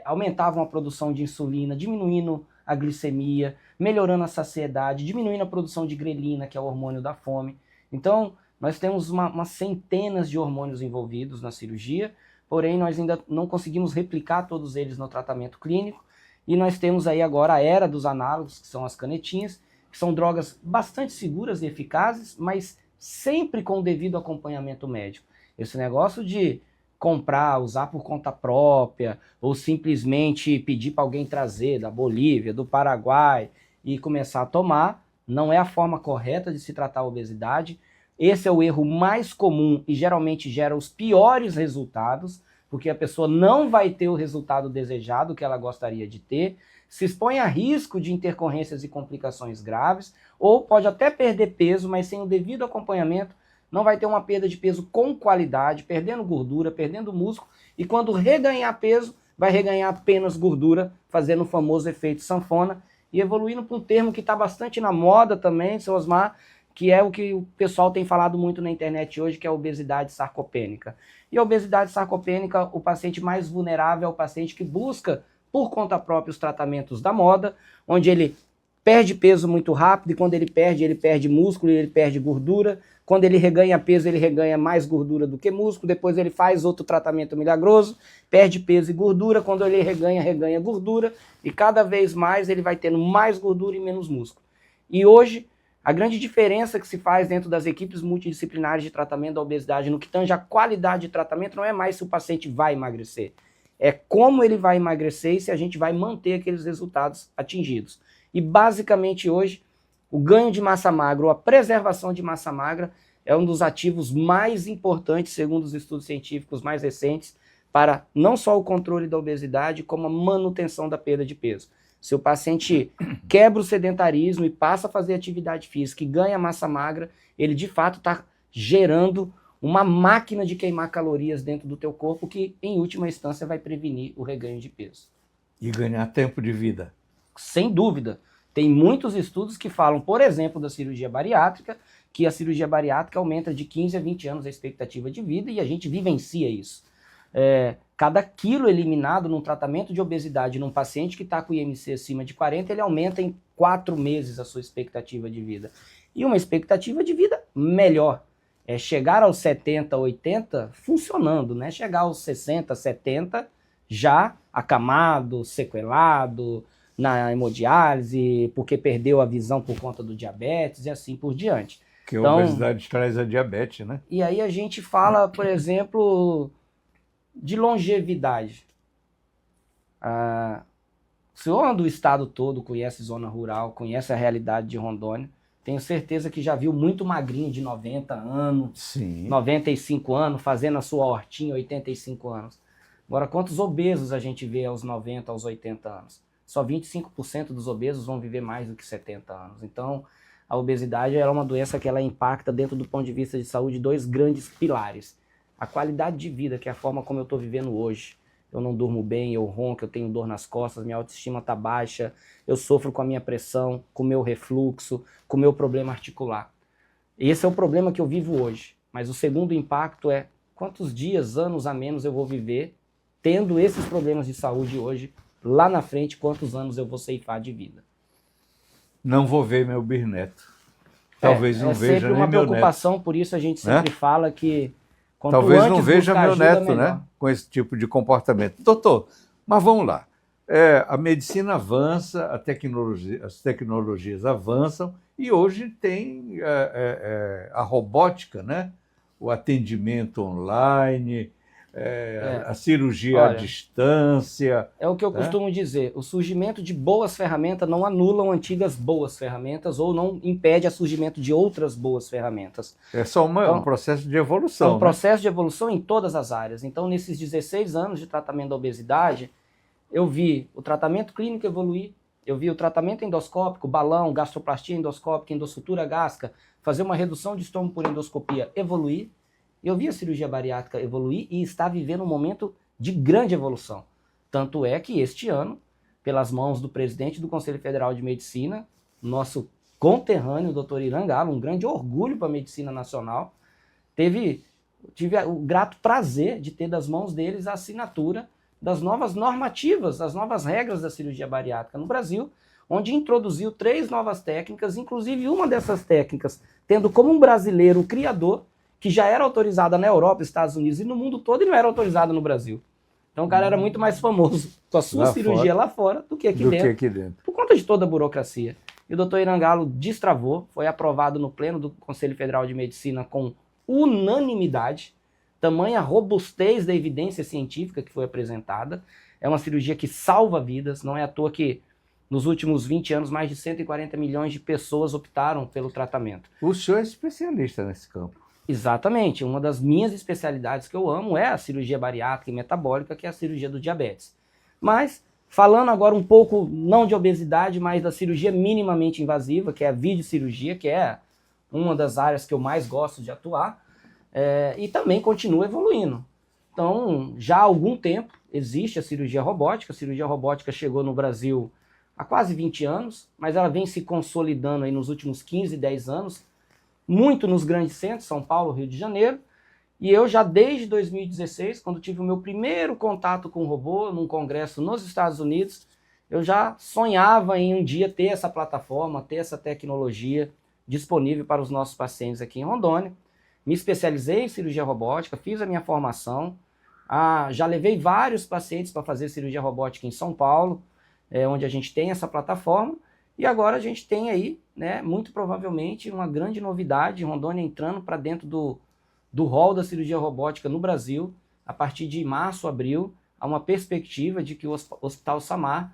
aumentavam a produção de insulina, diminuindo a glicemia, melhorando a saciedade, diminuindo a produção de grelina, que é o hormônio da fome. Então, nós temos umas centenas de hormônios envolvidos na cirurgia, porém nós ainda não conseguimos replicar todos eles no tratamento clínico, e nós temos aí agora a era dos análogos, que são as canetinhas, que são drogas bastante seguras e eficazes, mas sempre com o devido acompanhamento médico. Esse negócio de comprar, usar por conta própria, ou simplesmente pedir para alguém trazer da Bolívia, do Paraguai e começar a tomar, não é a forma correta de se tratar a obesidade. Esse é o erro mais comum e geralmente gera os piores resultados, porque a pessoa não vai ter o resultado desejado que ela gostaria de ter, se expõe a risco de intercorrências e complicações graves, ou pode até perder peso, mas sem o devido acompanhamento, não vai ter uma perda de peso com qualidade, perdendo gordura, perdendo músculo, e quando reganhar peso, vai reganhar apenas gordura, fazendo o famoso efeito sanfona, e evoluindo para um termo que está bastante na moda também, seu Osmar, que é o que o pessoal tem falado muito na internet hoje, que é a obesidade sarcopênica. E a obesidade sarcopênica, o paciente mais vulnerável é o paciente que busca, por conta própria, os tratamentos da moda, onde ele perde peso muito rápido, e quando ele perde músculo e ele perde gordura. Quando ele reganha peso, ele reganha mais gordura do que músculo. Depois ele faz outro tratamento milagroso, perde peso e gordura. Quando ele reganha gordura. E cada vez mais ele vai tendo mais gordura e menos músculo. E hoje, a grande diferença que se faz dentro das equipes multidisciplinares de tratamento da obesidade, no que tange a qualidade de tratamento, não é mais se o paciente vai emagrecer. É como ele vai emagrecer e se a gente vai manter aqueles resultados atingidos. E basicamente hoje, o ganho de massa magra ou a preservação de massa magra é um dos ativos mais importantes, segundo os estudos científicos mais recentes, para não só o controle da obesidade, como a manutenção da perda de peso. Se o paciente quebra o sedentarismo e passa a fazer atividade física e ganha massa magra, ele de fato está gerando uma máquina de queimar calorias dentro do teu corpo que, em última instância, vai prevenir o reganho de peso. E ganhar tempo de vida. Sem dúvida. Tem muitos estudos que falam, por exemplo, da cirurgia bariátrica, que a cirurgia bariátrica aumenta de 15 a 20 anos a expectativa de vida e a gente vivencia isso. Cada quilo eliminado num tratamento de obesidade num paciente que está com IMC acima de 40, ele aumenta em 4 meses a sua expectativa de vida. E uma expectativa de vida melhor. Chegar aos 70, 80 funcionando, né? Chegar aos 60, 70 já acamado, sequelado, na hemodiálise, porque perdeu a visão por conta do diabetes e assim por diante. Que a obesidade traz a diabetes, né? E aí a gente fala, por exemplo, de longevidade. O senhor anda o estado todo, conhece zona rural, conhece a realidade de Rondônia. Tenho certeza que já viu muito magrinho de 90 anos, Sim. 95 anos, fazendo a sua hortinha 85 anos. Agora, quantos obesos a gente vê aos 90, aos 80 anos? Só 25% dos obesos vão viver mais do que 70 anos. Então, a obesidade é uma doença que ela impacta, dentro do ponto de vista de saúde, 2 grandes pilares. A qualidade de vida, que é a forma como eu estou vivendo hoje. eu não durmo bem, eu ronco, eu tenho dor nas costas, minha autoestima está baixa, eu sofro com a minha pressão, com o meu refluxo, com o meu problema articular. Esse é o problema que eu vivo hoje. Mas o segundo impacto é quantos dias, anos a menos eu vou viver tendo esses problemas de saúde hoje, lá na frente, quantos anos eu vou ceifar de vida. Não vou ver meu bisneto. Talvez não veja nem meu neto. É sempre uma preocupação, por isso a gente sempre fala que quanto talvez antes não veja meu ajuda, neto, melhor. né? Com esse tipo de comportamento. Doutor, mas vamos lá. A medicina avança, as tecnologias avançam e hoje tem a robótica, né? O atendimento online, a cirurgia à distância. É o que eu costumo dizer, o surgimento de boas ferramentas não anulam antigas boas ferramentas ou não impede o surgimento de outras boas ferramentas. É só um processo de evolução. É um processo de evolução em todas as áreas. Então, nesses 16 anos de tratamento da obesidade, eu vi o tratamento clínico evoluir, eu vi o tratamento endoscópico, balão, gastroplastia endoscópica, endossutura gástrica, fazer uma redução de estômago por endoscopia evoluir. Eu vi a cirurgia bariátrica evoluir e está vivendo um momento de grande evolução. Tanto é que este ano, pelas mãos do presidente do Conselho Federal de Medicina, nosso conterrâneo, o Dr. Irã Galo, um grande orgulho para a medicina nacional, tive o grato prazer de ter das mãos deles a assinatura das novas normativas, das novas regras da cirurgia bariátrica no Brasil, onde introduziu 3 novas técnicas, inclusive uma dessas técnicas tendo como um brasileiro o criador, que já era autorizada na Europa, Estados Unidos e no mundo todo e não era autorizada no Brasil. Então o cara era muito mais famoso com a sua cirurgia lá fora do que aqui dentro, por conta de toda a burocracia. E o Dr. Irã Galo destravou, foi aprovado no pleno do Conselho Federal de Medicina com unanimidade, tamanha robustez da evidência científica que foi apresentada. É uma cirurgia que salva vidas, não é à toa que nos últimos 20 anos mais de 140 milhões de pessoas optaram pelo tratamento. O senhor é especialista nesse campo. Exatamente, uma das minhas especialidades que eu amo é a cirurgia bariátrica e metabólica, que é a cirurgia do diabetes. Mas, falando agora um pouco, não de obesidade, mas da cirurgia minimamente invasiva, que é a videocirurgia, que é uma das áreas que eu mais gosto de atuar, e também continua evoluindo. Então, já há algum tempo existe a cirurgia robótica. A cirurgia robótica chegou no Brasil há quase 20 anos, mas ela vem se consolidando aí nos últimos 15, 10 anos, muito nos grandes centros, São Paulo, Rio de Janeiro, e eu já desde 2016, quando tive o meu primeiro contato com o robô, num congresso nos Estados Unidos, eu já sonhava em um dia ter essa plataforma, ter essa tecnologia disponível para os nossos pacientes aqui em Rondônia. Me especializei em cirurgia robótica, fiz a minha formação, já levei vários pacientes para fazer cirurgia robótica em São Paulo, onde a gente tem essa plataforma, e agora a gente tem aí, né, muito provavelmente, uma grande novidade, Rondônia entrando para dentro do rol da cirurgia robótica no Brasil. A partir de março, abril, há uma perspectiva de que o Hospital Samar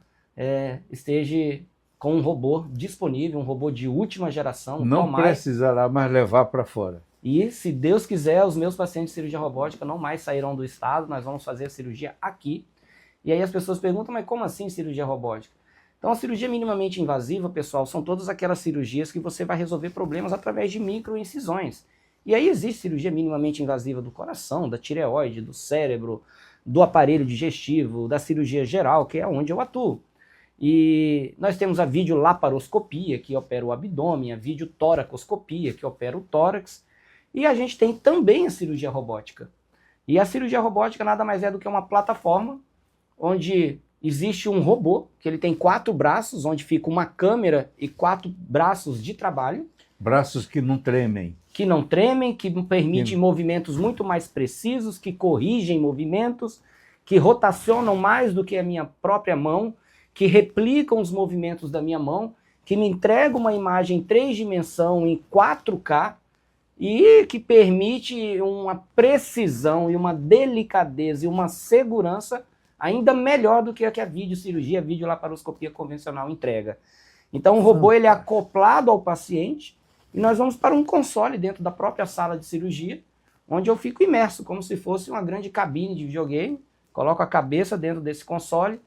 esteja com um robô disponível, um robô de última geração. Não precisará mais levar para fora. E, se Deus quiser, os meus pacientes de cirurgia robótica não mais sairão do estado, nós vamos fazer a cirurgia aqui. E aí as pessoas perguntam, mas como assim cirurgia robótica? Então, a cirurgia minimamente invasiva, pessoal, são todas aquelas cirurgias que você vai resolver problemas através de microincisões. E aí existe cirurgia minimamente invasiva do coração, da tireoide, do cérebro, do aparelho digestivo, da cirurgia geral, que é onde eu atuo. E nós temos a videolaparoscopia, que opera o abdômen, a videotoracoscopia, que opera o tórax, e a gente tem também a cirurgia robótica. E a cirurgia robótica nada mais é do que uma plataforma onde existe um robô, que ele tem 4 braços, onde fica uma câmera e 4 braços de trabalho. Braços que não tremem. Que não tremem, que permitem movimentos muito mais precisos, que corrigem movimentos, que rotacionam mais do que a minha própria mão, que replicam os movimentos da minha mão, que me entregam uma imagem em 3 dimensões, em 4K, e que permite uma precisão e uma delicadeza e uma segurança ainda melhor do que a videocirurgia, a videolaparoscopia convencional entrega. Então o robô ele é acoplado ao paciente e nós vamos para um console dentro da própria sala de cirurgia, onde eu fico imerso, como se fosse uma grande cabine de videogame, coloco a cabeça dentro desse console,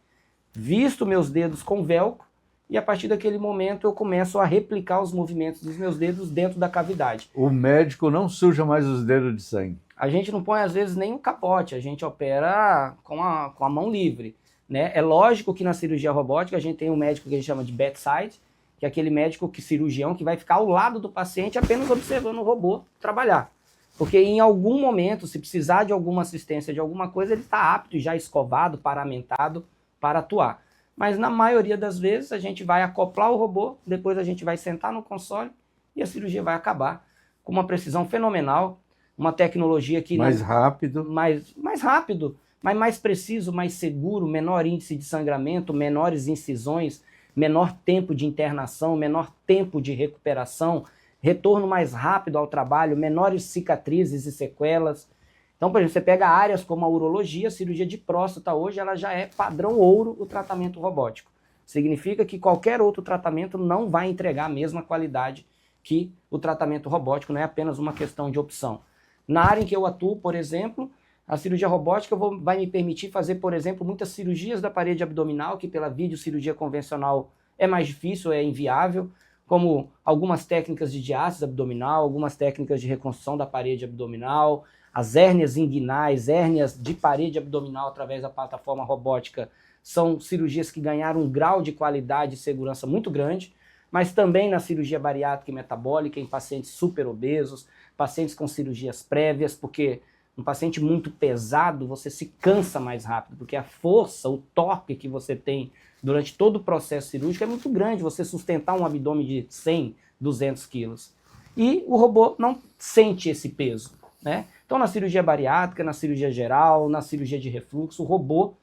visto meus dedos com velcro, e a partir daquele momento eu começo a replicar os movimentos dos meus dedos dentro da cavidade. O médico não suja mais os dedos de sangue. a gente não põe às vezes nem o capote, a gente opera com a mão livre, né? É lógico que na cirurgia robótica a gente tem um médico que a gente chama de bedside, que é aquele médico cirurgião que vai ficar ao lado do paciente apenas observando o robô trabalhar. Porque em algum momento, se precisar de alguma assistência de alguma coisa, ele está apto, já escovado, paramentado para atuar. Mas na maioria das vezes a gente vai acoplar o robô, depois a gente vai sentar no console e a cirurgia vai acabar com uma precisão fenomenal, uma tecnologia que... Mais rápido. Mais rápido, mas mais preciso, mais seguro, menor índice de sangramento, menores incisões, menor tempo de internação, menor tempo de recuperação, retorno mais rápido ao trabalho, menores cicatrizes e sequelas. Então, por exemplo, você pega áreas como a urologia, a cirurgia de próstata hoje, ela já é padrão ouro o tratamento robótico. Significa que qualquer outro tratamento não vai entregar a mesma qualidade que o tratamento robótico, não é apenas uma questão de opção. Na área em que eu atuo, por exemplo, a cirurgia robótica vai me permitir fazer, por exemplo, muitas cirurgias da parede abdominal, que pela videocirurgia convencional é mais difícil, é inviável, como algumas técnicas de diástase abdominal, algumas técnicas de reconstrução da parede abdominal, as hérnias inguinais, hérnias de parede abdominal através da plataforma robótica, são cirurgias que ganharam um grau de qualidade e segurança muito grande, mas também na cirurgia bariátrica e metabólica, em pacientes super obesos, pacientes com cirurgias prévias, porque um paciente muito pesado, você se cansa mais rápido, porque a força, o torque que você tem durante todo o processo cirúrgico é muito grande, você sustentar um abdômen de 100, 200 quilos. E o robô não sente esse peso, né? Então, na cirurgia bariátrica, na cirurgia geral, na cirurgia de refluxo, o robô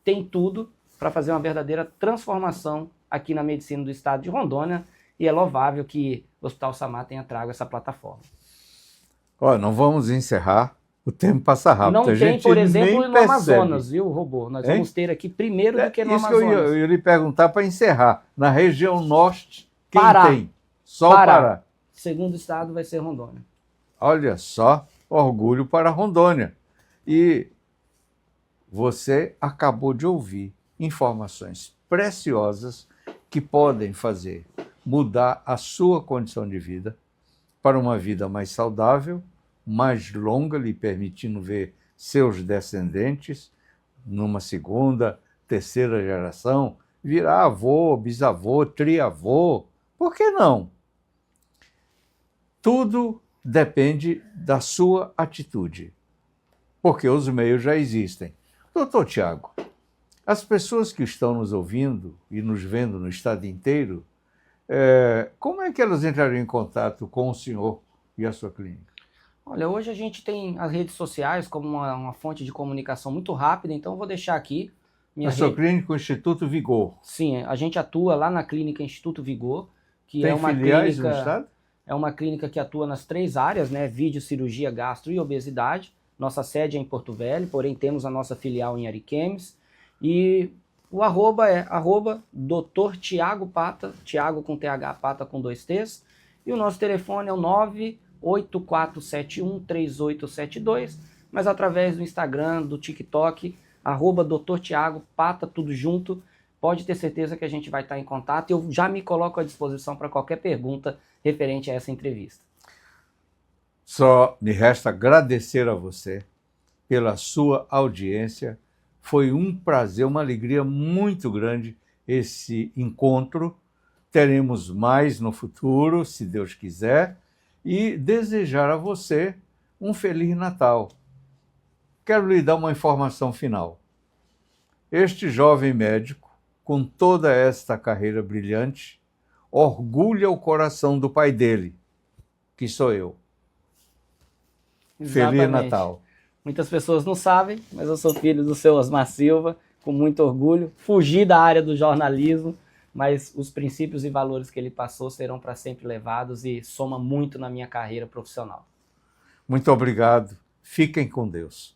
tem tudo para fazer uma verdadeira transformação aqui na medicina do estado de Rondônia, e é louvável que o Hospital Samar tenha trago essa plataforma. Olha, não vamos encerrar, o tempo passa rápido. Não tem, por exemplo, no Amazonas, viu, o robô? Nós vamos ter aqui primeiro do que no Amazonas. Isso que eu ia lhe perguntar para encerrar. Na região norte, quem Pará. tem? Só o Pará. Segundo estado vai ser Rondônia. Olha só, orgulho para Rondônia. E você acabou de ouvir informações preciosas que podem fazer mudar a sua condição de vida para uma vida mais saudável, mais longa, lhe permitindo ver seus descendentes numa segunda, terceira geração, virar avô, bisavô, triavô. Por que não? Tudo depende da sua atitude, porque os meios já existem. Doutor Tiago, as pessoas que estão nos ouvindo e nos vendo no estado inteiro, como é que elas entrariam em contato com o senhor e a sua clínica? Olha, hoje a gente tem as redes sociais como uma fonte de comunicação muito rápida, então eu vou deixar aqui minha rede. A sua clínica, o Instituto Vigor. Sim, a gente atua lá na clínica Instituto Vigor, que tem é uma filiais clínica, no estado? É uma clínica que atua nas 3 áreas, né? Vídeo, cirurgia, gastro e obesidade. Nossa sede é em Porto Velho, porém temos a nossa filial em Ariquemes. E o arroba é Dr. Tiago Pata, Tiago com TH, Pata com 2 T's. E o nosso telefone é o 984713872, mas através do Instagram, do TikTok, @Dr. Tiago Pata, tudo junto. Pode ter certeza que a gente vai estar em contato. Eu já me coloco à disposição para qualquer pergunta referente a essa entrevista. Só me resta agradecer a você pela sua audiência. Foi um prazer, uma alegria muito grande esse encontro. Teremos mais no futuro, se Deus quiser, e desejar a você um Feliz Natal. Quero lhe dar uma informação final. Este jovem médico, com toda esta carreira brilhante, orgulha o coração do pai dele, que sou eu. Exatamente. Feliz Natal. Muitas pessoas não sabem, mas eu sou filho do seu Osmar Silva, com muito orgulho. Fugi da área do jornalismo, mas os princípios e valores que ele passou serão para sempre levados e soma muito na minha carreira profissional. Muito obrigado. Fiquem com Deus.